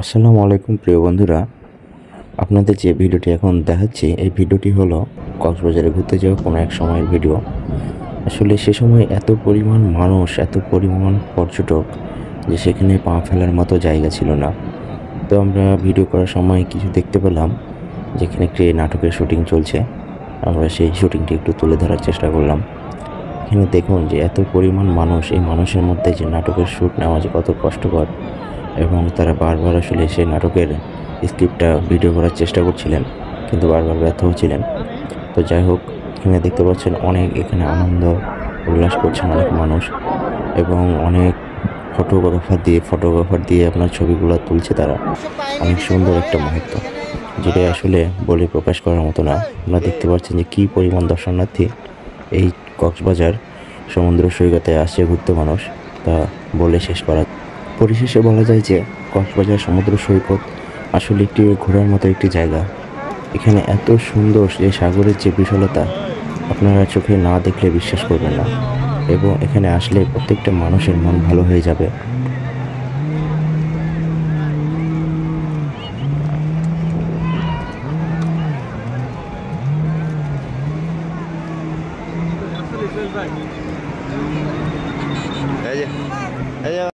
আসসালামু আলাইকুম প্রিয় বন্ধুরা, আপনাদের যে ভিডিওটি এখন দেখাচ্ছি এই ভিডিওটি হলো কক্সবাজারে ঘুরতে যাওয়া কোনো এক সময়ের ভিডিও। আসলে সে সময় এত পরিমাণ মানুষ, এত পরিমাণ পর্যটক যে সেখানে পা ফেলার মতো জায়গা ছিল না। তো আমরা ভিডিও করার সময় কিছু দেখতে পেলাম যেখানে একটি নাটকের শুটিং চলছে। আমরা সেই শুটিংটি একটু তুলে ধরার চেষ্টা করলাম। এখানে দেখুন যে এত পরিমাণ মানুষ, এই মানুষের মধ্যে যে নাটকের শ্যুট নেওয়া যে কত কষ্টকর, এবং তারা বারবার আসলে সেই নাটকের স্ক্রিপ্টটা ভিডিও করার চেষ্টা করছিলেন, কিন্তু বারবার ব্যর্থ হচ্ছিলেন। তো যাই হোক, এখানে দেখতে পাচ্ছেন অনেক এখানে আনন্দ উল্লাস করছেন অনেক মানুষ, এবং অনেক ফটোগ্রাফার দিয়ে আপনার ছবিগুলো তুলছে তারা। অনেক সুন্দর একটা মুহূর্ত, যেটা আসলে বলে প্রকাশ করার মতো না। আপনারা দেখতে পাচ্ছেন যে কী পরিমাণ দর্শনার্থী এই কক্সবাজার সমুদ্র সৈকতে আসছে ঘুরতে মানুষ, তা বলে শেষ করা। পরিশেষে বলা যায় যে কক্সবাজার সমুদ্র সৈকত আসলে একটি ঘোরার মতো একটি জায়গা। এখানে এত সুন্দর যে সাগরের যে বিশালতা, আপনারা চোখে না দেখলে বিশ্বাস করবেন না, এবং এখানে আসলে প্রত্যেকটা মানুষের মন ভালো হয়ে যাবে।